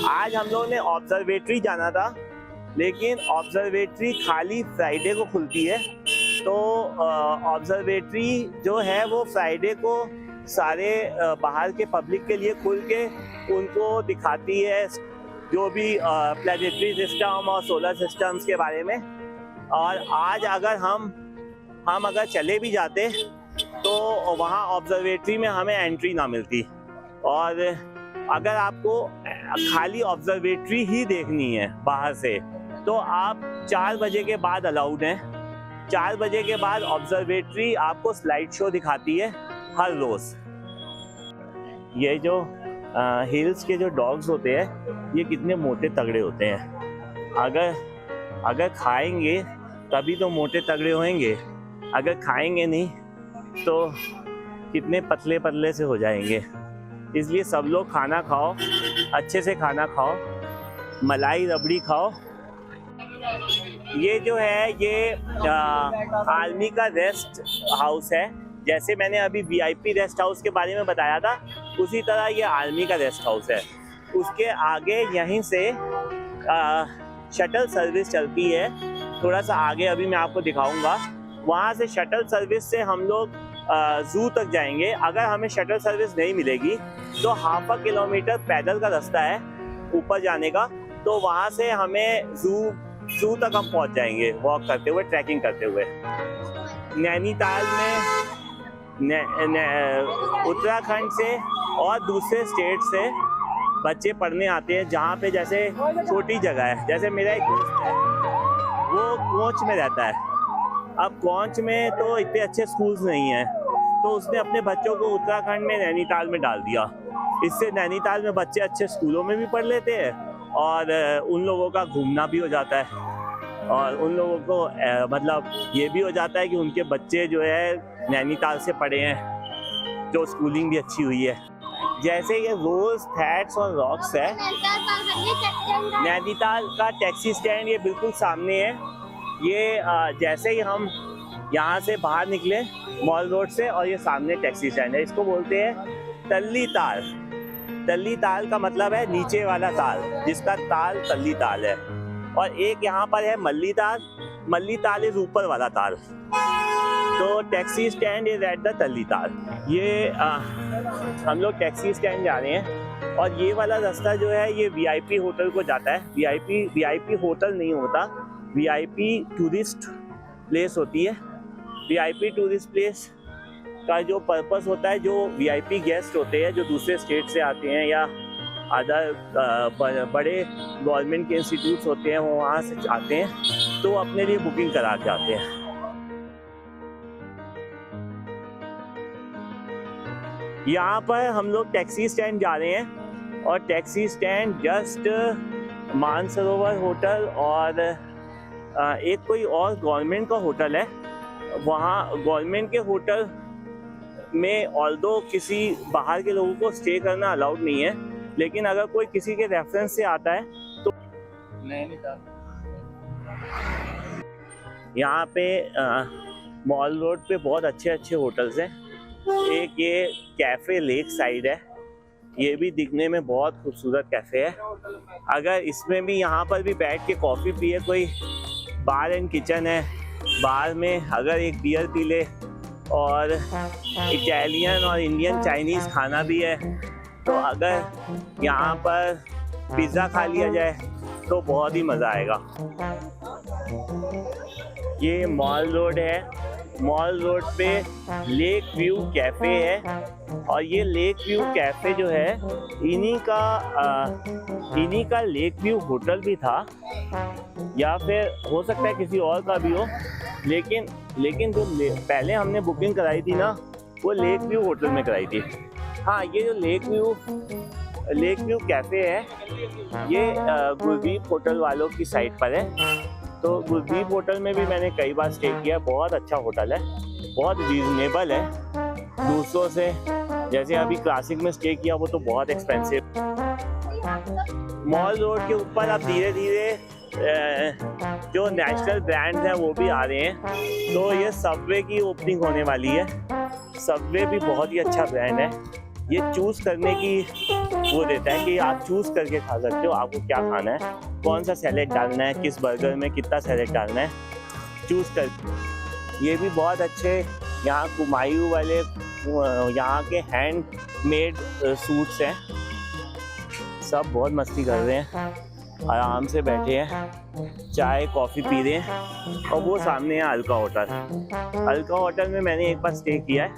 आज हम लोगों ने ऑब्जर्वेटरी जाना था, लेकिन ऑब्जर्वेटरी खाली फ्राइडे को खुलती है। तो ऑब्जर्वेटरी जो है वो फ्राइडे को सारे बाहर के पब्लिक के लिए खुल के उनको दिखाती है जो भी प्लैनेटरी सिस्टम और सोलर सिस्टम्स के बारे में। और आज अगर हम अगर चले भी जाते तो वहाँ ऑब्जर्वेटरी में हमें एंट्री ना मिलती। और अगर आपको खाली ऑब्जर्वेटरी ही देखनी है बाहर से तो आप 4 बजे के बाद अलाउड हैं। 4 बजे के बाद ऑब्जर्वेटरी आपको स्लाइड शो दिखाती है हर रोज़। ये जो हिल्स के जो डॉग्स होते हैं ये कितने मोटे तगड़े होते हैं। अगर खाएंगे तभी तो मोटे तगड़े होंगे, अगर खाएंगे नहीं तो कितने पतले पतले से हो जाएंगे। इसलिए सब लोग खाना खाओ, अच्छे से खाना खाओ, मलाई रबड़ी खाओ। ये जो है ये आर्मी का रेस्ट हाउस है। जैसे मैंने अभी वीआईपी रेस्ट हाउस के बारे में बताया था, उसी तरह ये आर्मी का रेस्ट हाउस है। उसके आगे यहीं से शटल सर्विस चलती है। थोड़ा सा आगे अभी मैं आपको दिखाऊंगा। वहाँ से शटल सर्विस से हम लोग ज़ू तक जाएंगे। अगर हमें शटल सर्विस नहीं मिलेगी तो ½ किलोमीटर पैदल का रास्ता है ऊपर जाने का। तो वहाँ से हमें ज़ू तक हम पहुँच जाएंगे वॉक करते हुए, ट्रैकिंग करते हुए। नैनीताल में उत्तराखंड से और दूसरे स्टेट से बच्चे पढ़ने आते हैं, जहाँ पे जैसे छोटी जगह है। जैसे मेरा एक दोस्त है वो कोंच में रहता है। अब कोंच में तो इतने अच्छे स्कूल्स नहीं हैं, तो उसने अपने बच्चों को उत्तराखंड में नैनीताल में डाल दिया। इससे नैनीताल में बच्चे अच्छे स्कूलों में भी पढ़ लेते हैं और उन लोगों का घूमना भी हो जाता है। और उन लोगों को मतलब ये भी हो जाता है कि उनके बच्चे जो है नैनीताल से पढ़े हैं, जो स्कूलिंग भी अच्छी हुई है। जैसे ये रोज थैट्स और रॉक्स है। नैनीताल का टैक्सी स्टैंड ये बिल्कुल सामने है। ये जैसे ही हम यहाँ से बाहर निकले मॉल रोड से, और ये सामने टैक्सी स्टैंड है। इसको बोलते हैं तल्ली ताल। तल्ली ताल का मतलब है नीचे वाला ताल, जिसका ताल तल्ली ताल है। और एक यहाँ पर है मल्ली ताल। मल्ली ताल इज ऊपर वाला ताल। तो taxi stand is at the Talli Tal. ये हम लोग टैक्सी स्टैंड जा रहे हैं और ये वाला रास्ता जो है ये वीआईपी होटल को जाता है। वीआईपी होटल नहीं होता, वीआईपी टूरिस्ट प्लेस होती है। वीआईपी टूरिस्ट प्लेस का जो पर्पस होता है, जो वीआईपी गेस्ट होते हैं जो दूसरे स्टेट से आते हैं या अदर बड़े गवर्नमेंट के इंस्टीट्यूट्स होते हैं, वो वहाँ से आते हैं तो अपने लिए बुकिंग करा के आते हैं। यहाँ पर हम लोग टैक्सी स्टैंड जा रहे हैं और taxi stand just Mansarovar hotel और एक कोई और गवर्नमेंट का होटल है। वहाँ गवर्नमेंट के होटल में ऑल्दो किसी बाहर के लोगों को स्टे करना अलाउड नहीं है, लेकिन अगर कोई किसी के रेफरेंस से आता है तो यहाँ पे मॉल रोड पे बहुत अच्छे अच्छे होटल्स हैं। एक ये कैफ़े लेक साइड है, ये भी दिखने में बहुत खूबसूरत कैफ़े है। अगर इसमें भी यहाँ पर भी बैठ के कॉफ़ी पिए, कोई बार एंड किचन है, बार में अगर एक बियर पी ले और इटालियन और इंडियन चाइनीज़ खाना भी है, तो अगर यहाँ पर पिज़्ज़ा खा लिया जाए तो बहुत ही मज़ा आएगा। ये मॉल रोड है। मॉल रोड पे लेक व्यू कैफ़े है और ये लेक व्यू कैफ़े जो है इन्हीं का लेक व्यू होटल भी था, या फिर हो सकता है किसी और का भी हो। लेकिन जो पहले हमने बुकिंग कराई थी ना, वो लेक व्यू होटल में कराई थी। हाँ, ये जो लेक व्यू कैफ़े है ये गुरदीप होटल वालों की साइट पर है। तो गुरदीप होटल में भी मैंने कई बार स्टे किया। बहुत अच्छा होटल है, बहुत रीजनेबल है दूसरों से। जैसे अभी क्लासिक में स्टे किया वो तो बहुत एक्सपेंसिव। मॉल रोड के ऊपर अब धीरे धीरे जो नेशनल ब्रांड्स हैं वो भी आ रहे हैं। तो ये सबवे की ओपनिंग होने वाली है। सबवे भी बहुत ही अच्छा ब्रांड है। ये चूज़ करने की वो देता है कि आप चूज करके खा सकते हो आपको क्या खाना है, कौन सा सैलेड डालना है, किस बर्गर में कितना सैलेड डालना है, चूज कर। ये भी बहुत अच्छे यहाँ कुमायूं वाले यहाँ के हैंड मेड सूट्स हैं। सब बहुत मस्ती कर रहे हैं, आराम से बैठे हैं, चाय कॉफ़ी पी रहे हैं। और वो सामने है अलका होटल। अलका होटल में मैंने एक बार स्टे किया है,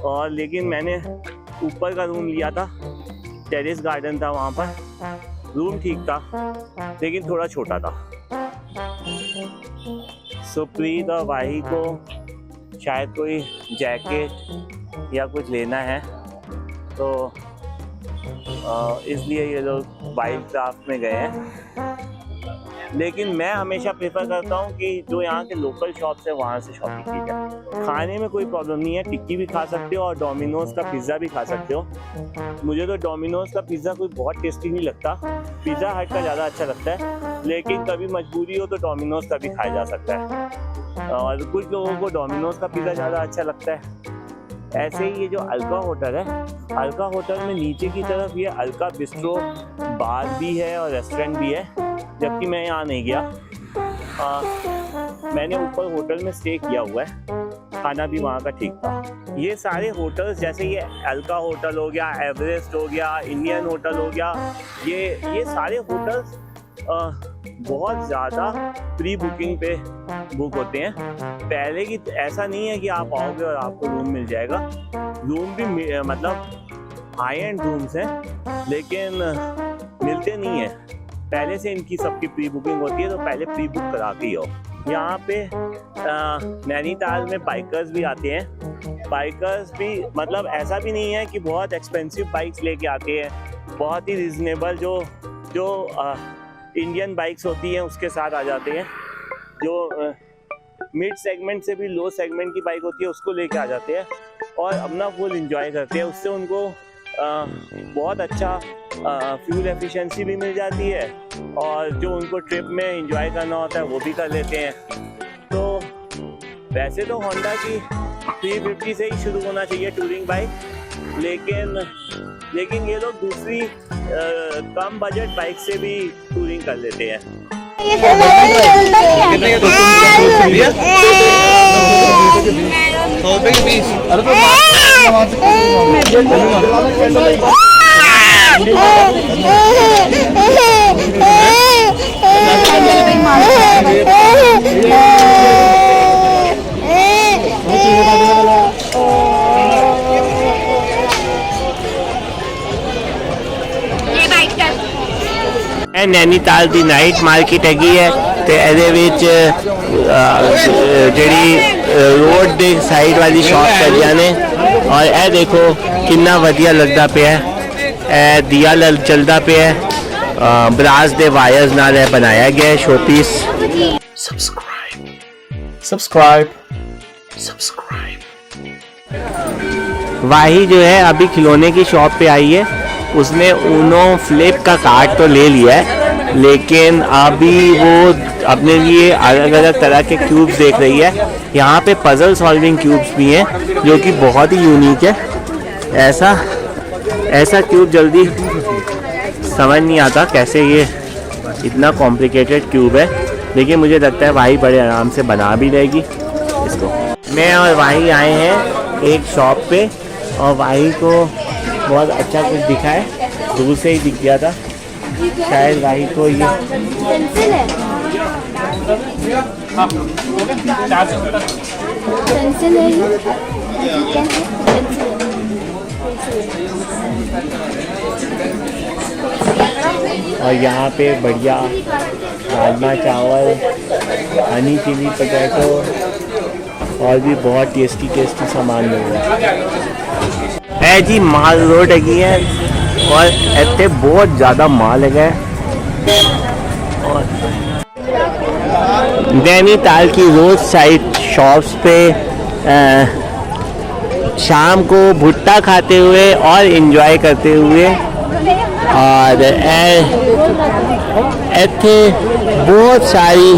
और लेकिन मैंने ऊपर का रूम लिया था, टेरेस गार्डन था वहाँ पर। रूम ठीक था लेकिन थोड़ा छोटा था। सुप्रीत और वाही को शायद कोई जैकेट या कुछ लेना है, तो इसलिए ये लोग वाइल्ड क्राफ्ट में गए हैं। लेकिन मैं हमेशा प्रेफर करता हूँ कि जो यहाँ के लोकल शॉप्स है वहाँ से शॉपिंग की जाए। खाने में कोई प्रॉब्लम नहीं है, टिक्की भी खा सकते हो और डोमिनोज का पिज़्ज़ा भी खा सकते हो। मुझे तो डोमिनोज का पिज़्ज़ा कोई बहुत टेस्टी नहीं लगता, पिज़्ज़ा हट का ज़्यादा अच्छा लगता है। लेकिन कभी मजबूरी हो तो डोमिनोज का भी खाया जा सकता है, और कुछ लोगों को डोमिनोज का पिज़्ज़ा ज़्यादा अच्छा लगता है। ऐसे ही ये जो अलका होटल है, अलका होटल में नीचे की तरफ ये अलका बिस्ट्रो बार भी है और रेस्टोरेंट भी है, जबकि मैं यहाँ नहीं गया। मैंने ऊपर होटल में स्टे किया हुआ है, खाना भी वहाँ का ठीक था। ये सारे होटल्स जैसे ये अलका होटल हो गया, एवरेस्ट हो गया, इंडियन होटल हो गया, ये सारे होटल्स बहुत ज़्यादा प्री बुकिंग पे बुक होते हैं। पहले की ऐसा नहीं है कि आप आओगे और आपको रूम मिल जाएगा। रूम भी मतलब हाई एंड रूम्स हैं, लेकिन मिलते नहीं हैं। पहले से इनकी सबकी प्री बुकिंग होती है, तो पहले प्री बुक करा के ही हो। यहाँ पे नैनीताल में बाइकर्स भी आते हैं। बाइकर्स भी मतलब ऐसा भी नहीं है कि बहुत एक्सपेंसिव बाइक्स लेके आते हैं, बहुत ही रिजनेबल जो इंडियन बाइक्स होती हैं उसके साथ आ जाते हैं। जो मिड सेगमेंट से भी लो सेगमेंट की बाइक होती है उसको लेके आ जाते हैं और अपना फुल एंजॉय करते हैं। उससे उनको बहुत अच्छा फ्यूल एफिशिएंसी भी मिल जाती है, और जो उनको ट्रिप में एंजॉय करना होता है वो भी कर लेते हैं। तो वैसे तो होंडा की 350 से ही शुरू होना चाहिए टूरिंग बाइक, लेकिन ये लोग दूसरी कम बजट बाइक से भी टूरिंग कर लेते हैं। नैनीताल दी नाइट मार्केट हैगी है, ते ਇਹਦੇ ਵਿੱਚ ਜਿਹੜੀ रोड ਦੇ साइड वाली शॉप ਹੈਗੀਆਂ ਨੇ। और ਇਹ देखो कितना ਵਧੀਆ लगता ਪਿਆ है, दिया चलता ਪਿਆ है, ब्रास ਦੇ वायर्स ਨਾਲ ਇਹ बनाया गया है शोपीस। सब्सक्राइब। वाही जो है अभी खिलौने की शॉप पे आई है, उसने ऊनो फ्लिप का कार्ड तो ले लिया है, लेकिन अभी वो अपने लिए अलग अलग तरह के क्यूब्स देख रही है। यहाँ पे पजल सॉल्विंग क्यूब्स भी हैं जो कि बहुत ही यूनिक है। ऐसा क्यूब जल्दी समझ नहीं आता कैसे ये इतना कॉम्प्लिकेटेड क्यूब है, लेकिन मुझे लगता है वाही बड़े आराम से बना भी लेगी इसको। मैं और वाही आए हैं एक शॉप पे, और वाही को बहुत अच्छा कुछ दिखा है, दूर से ही दिख गया था। शायद वाही को ये पेंसिल है, और यहाँ पे बढ़िया राजमा चावल, हनी चिली पोटैटो और भी बहुत टेस्टी सामान मिल रहा है जी। माल रोड है और इतने बहुत ज़्यादा माल है। और नैनीताल की रोड साइड शॉप्स पे शाम को भुट्टा खाते हुए और एंजॉय करते हुए, और इतने बहुत सारी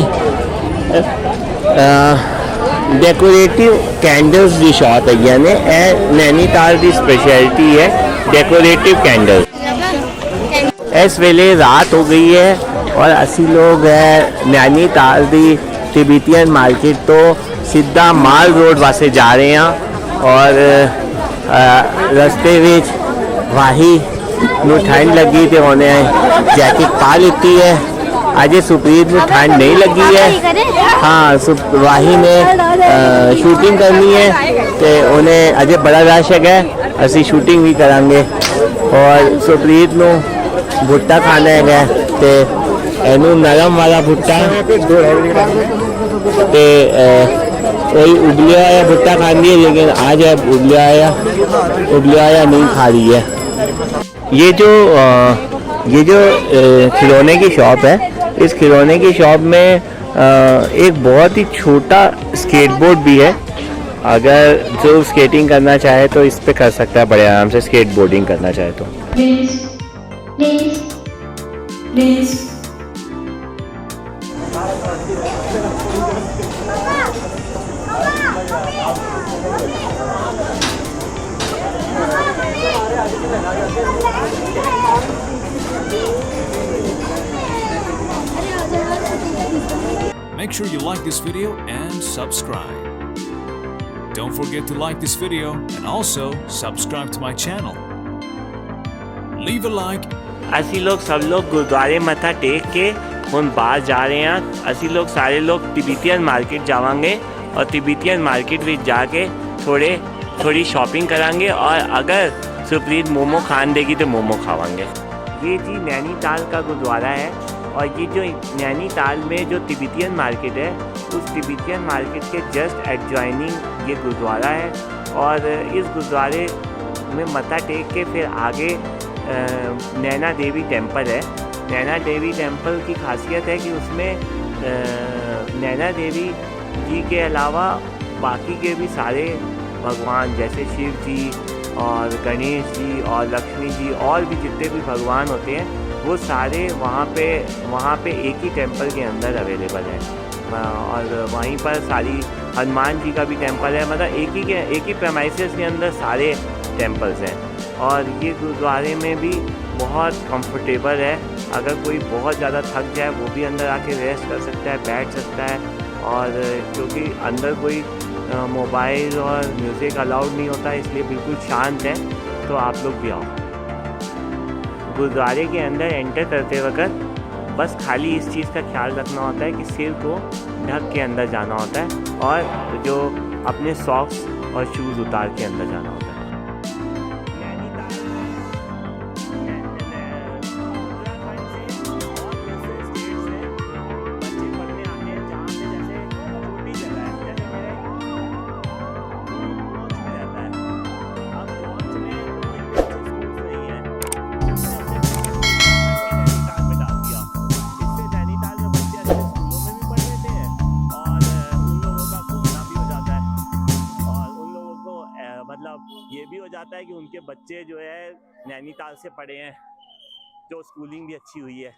डेकोरेटिव कैंडल्स की शॉप है। यानी नैनीताल की स्पेशलिटी है डेकोरेटिव कैंडल्स। इस वेले रात हो गई है और असी लोग है नैनीताल दी तिब्बतियन मार्केट तो सीधा माल रोड वास्ते जा रहे हैं और रस्ते विच वाही नू ठंड लगी तो उन्हें जैकेट पा लीती है। अजय सुप्रीत में ठंड नहीं लगी है। हाँ वाही ने शूटिंग करनी है तो उन्हें अजय बड़ा रश है, असी शूटिंग भी करांगे और सुप्रीत नू भुट्टा खाना है तो एनू नरम वाला भुट्टा ते कोई उबलिया आया भुट्टा खानी है, लेकिन आज है उबलिया आया नहीं खा रही है। ये जो खिलौने की शॉप है, इस खिलौने की शॉप में एक बहुत ही छोटा स्केटबोर्ड भी है। अगर जो स्केटिंग करना चाहे तो इस पे कर सकता है बड़े आराम से, स्केट बोर्डिंग करना चाहे तो। Please. Make sure you like this video and subscribe. Don't forget to like this video and also subscribe to my channel. Leave a like. असी लोग सब लोग गुरुद्वारे मत्था टेक के हम बाहर जा रहे हैं। असी लोग सारे लोग तिब्बतियन मार्केट जावांगे और तिब्बतियन मार्केट में जाके थोड़ी शॉपिंग करांगे और अगर सुप्रीत मोमो खान देगी तो मोमो खावांगे। ये जी नैनीताल का गुरुद्वारा है और ये जो नैनीताल में जो तिब्बतियन मार्केट है, उस तिब्बतियन मार्केट के जस्ट एडजॉइनिंग ये गुरुद्वारा है और इस गुरुद्वारे में मत्था टेक के फिर आगे नैना देवी टेम्पल है। नैना देवी टेम्पल की खासियत है कि उसमें नैना देवी जी के अलावा बाकी के भी सारे भगवान जैसे शिव जी और गणेश जी और लक्ष्मी जी और भी जितने भी भगवान होते हैं वो सारे वहाँ पे एक ही टेम्पल के अंदर अवेलेबल हैं। और वहीं पर सारी हनुमान जी का भी टेम्पल है, मतलब एक ही प्रेमाइसेस के अंदर सारे टेम्पल्स हैं। और ये गुरुद्वारे में भी बहुत कंफर्टेबल है, अगर कोई बहुत ज़्यादा थक जाए वो भी अंदर आके रेस्ट कर सकता है, बैठ सकता है। और क्योंकि अंदर कोई मोबाइल और म्यूज़िक अलाउड नहीं होता, इसलिए बिल्कुल शांत है, तो आप लोग भी आओ। गुरुद्वारे के अंदर एंटर करते वक्त बस खाली इस चीज़ का ख्याल रखना होता है कि सिर को ढक के अंदर जाना होता है और जो अपने सॉक्स और शूज़ उतार के अंदर जाना होता है। मतलब ये भी हो जाता है कि उनके बच्चे जो है नैनीताल से पढ़े हैं, जो स्कूलिंग भी अच्छी हुई है।